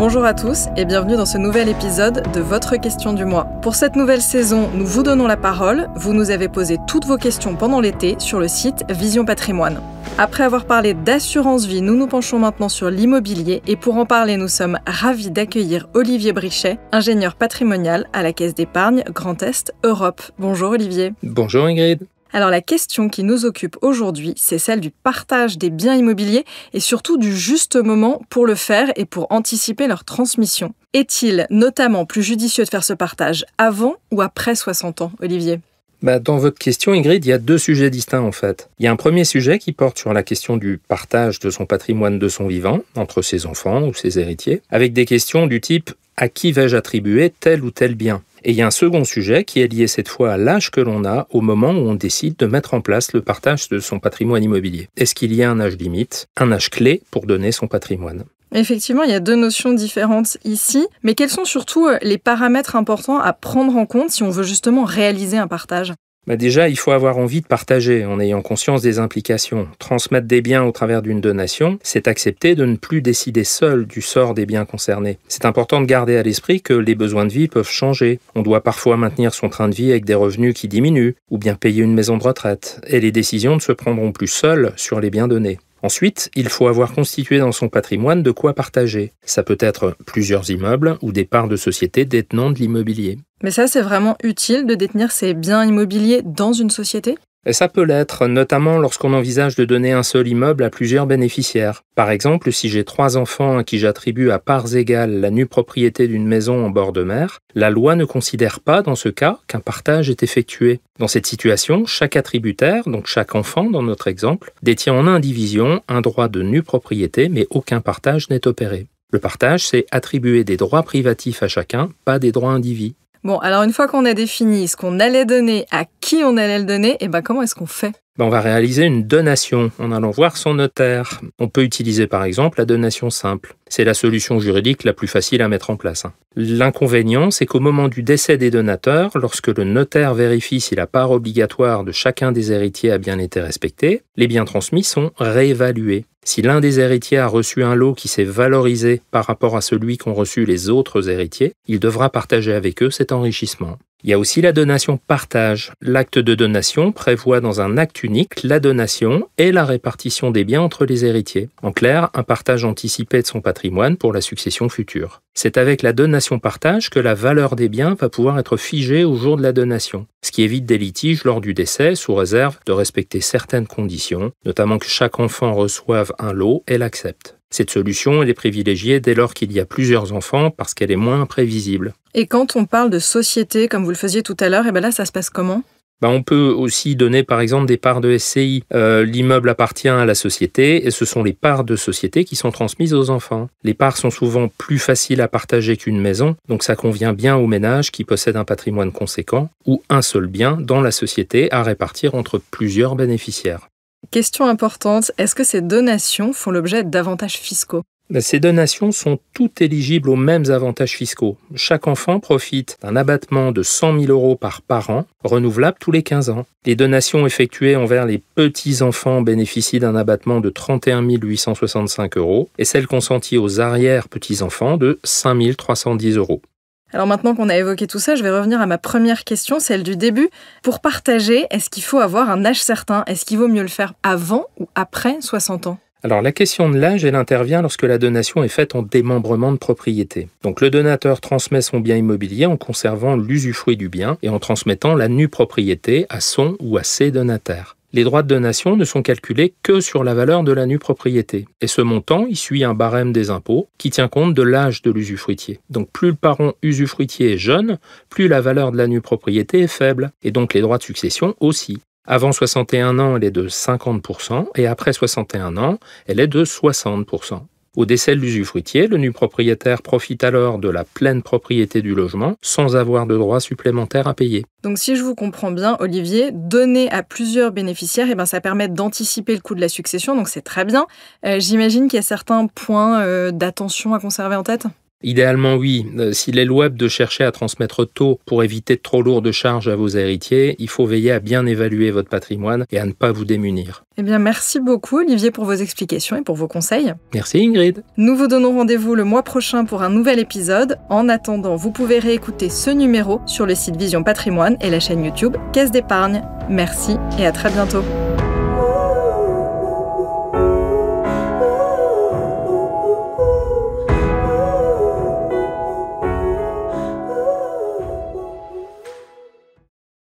Bonjour à tous et bienvenue dans ce nouvel épisode de Votre question du mois. Pour cette nouvelle saison, nous vous donnons la parole. Vous nous avez posé toutes vos questions pendant l'été sur le site Vision Patrimoine. Après avoir parlé d'assurance vie, nous nous penchons maintenant sur l'immobilier et pour en parler, nous sommes ravis d'accueillir Olivier Brichet, ingénieur patrimonial à la Caisse d'épargne Grand Est Europe. Bonjour Olivier. Bonjour Ingrid. Alors la question qui nous occupe aujourd'hui, c'est celle du partage des biens immobiliers et surtout du juste moment pour le faire et pour anticiper leur transmission. Est-il notamment plus judicieux de faire ce partage avant ou après 60 ans, Olivier ? Dans votre question, Ingrid, il y a deux sujets distincts en fait. Il y a un premier sujet qui porte sur la question du partage de son patrimoine de son vivant, entre ses enfants ou ses héritiers, avec des questions du type « à qui vais-je attribuer tel ou tel bien ?» Et il y a un second sujet qui est lié cette fois à l'âge que l'on a au moment où on décide de mettre en place le partage de son patrimoine immobilier. Est-ce qu'il y a un âge limite, un âge clé pour donner son patrimoine ? Effectivement, il y a deux notions différentes ici, mais quels sont surtout les paramètres importants à prendre en compte si on veut justement réaliser un partage ? Déjà, il faut avoir envie de partager en ayant conscience des implications. Transmettre des biens au travers d'une donation, c'est accepter de ne plus décider seul du sort des biens concernés. C'est important de garder à l'esprit que les besoins de vie peuvent changer. On doit parfois maintenir son train de vie avec des revenus qui diminuent, ou bien payer une maison de retraite. Et les décisions ne se prendront plus seules sur les biens donnés. Ensuite, il faut avoir constitué dans son patrimoine de quoi partager. Ça peut être plusieurs immeubles ou des parts de sociétés détenant de l'immobilier. Mais ça, c'est vraiment utile de détenir ces biens immobiliers dans une société ? Et ça peut l'être, notamment lorsqu'on envisage de donner un seul immeuble à plusieurs bénéficiaires. Par exemple, si j'ai 3 enfants à qui j'attribue à parts égales la nue propriété d'une maison en bord de mer, la loi ne considère pas dans ce cas qu'un partage est effectué. Dans cette situation, chaque attributaire, donc chaque enfant dans notre exemple, détient en indivision un droit de nue propriété, mais aucun partage n'est opéré. Le partage, c'est attribuer des droits privatifs à chacun, pas des droits indivis. Bon, alors une fois qu'on a défini ce qu'on allait donner, à qui on allait le donner, comment est-ce qu'on fait ? On va réaliser une donation en allant voir son notaire. On peut utiliser par exemple la donation simple. C'est la solution juridique la plus facile à mettre en place. L'inconvénient, c'est qu'au moment du décès des donateurs, lorsque le notaire vérifie si la part obligatoire de chacun des héritiers a bien été respectée, les biens transmis sont réévalués. Si l'un des héritiers a reçu un lot qui s'est valorisé par rapport à celui qu'ont reçu les autres héritiers, il devra partager avec eux cet enrichissement. Il y a aussi la donation partage. L'acte de donation prévoit dans un acte unique la donation et la répartition des biens entre les héritiers. En clair, un partage anticipé de son patrimoine pour la succession future. C'est avec la donation partage que la valeur des biens va pouvoir être figée au jour de la donation, ce qui évite des litiges lors du décès sous réserve de respecter certaines conditions, notamment que chaque enfant reçoive un lot et l'accepte. Cette solution, elle est privilégiée dès lors qu'il y a plusieurs enfants parce qu'elle est moins imprévisible. Et quand on parle de société, comme vous le faisiez tout à l'heure, là, ça se passe comment ? On peut aussi donner par exemple des parts de SCI. L'immeuble appartient à la société et ce sont les parts de société qui sont transmises aux enfants. Les parts sont souvent plus faciles à partager qu'une maison, donc ça convient bien aux ménages qui possèdent un patrimoine conséquent ou un seul bien dans la société à répartir entre plusieurs bénéficiaires. Question importante, est-ce que ces donations font l'objet d'avantages fiscaux ? Ces donations sont toutes éligibles aux mêmes avantages fiscaux. Chaque enfant profite d'un abattement de 100 000 € par parent, renouvelable tous les 15 ans. Les donations effectuées envers les petits-enfants bénéficient d'un abattement de 31 865 € et celles consenties aux arrière-petits-enfants de 5 310 €. Alors maintenant qu'on a évoqué tout ça, je vais revenir à ma première question, celle du début. Pour partager, est-ce qu'il faut avoir un âge certain ? Est-ce qu'il vaut mieux le faire avant ou après 60 ans ? Alors la question de l'âge, elle intervient lorsque la donation est faite en démembrement de propriété. Donc le donateur transmet son bien immobilier en conservant l'usufruit du bien et en transmettant la nue propriété à son ou à ses donataires. Les droits de donation ne sont calculés que sur la valeur de la nue propriété. Et ce montant, il suit un barème des impôts qui tient compte de l'âge de l'usufruitier. Donc plus le parent usufruitier est jeune, plus la valeur de la nue propriété est faible. Et donc les droits de succession aussi. Avant 61 ans, elle est de 50% et après 61 ans, elle est de 60%. Au décès de l'usufruitier, le nu propriétaire profite alors de la pleine propriété du logement sans avoir de droits supplémentaires à payer. Donc si je vous comprends bien, Olivier, donner à plusieurs bénéficiaires, ça permet d'anticiper le coût de la succession, donc c'est très bien. J'imagine qu'il y a certains points d'attention à conserver en tête ? Idéalement, oui. S'il est louable de chercher à transmettre tôt pour éviter de trop lourdes charges à vos héritiers, il faut veiller à bien évaluer votre patrimoine et à ne pas vous démunir. Eh bien, merci beaucoup Olivier pour vos explications et pour vos conseils. Merci Ingrid. Nous vous donnons rendez-vous le mois prochain pour un nouvel épisode. En attendant, vous pouvez réécouter ce numéro sur le site Vision Patrimoine et la chaîne YouTube Caisse d'épargne. Merci et à très bientôt.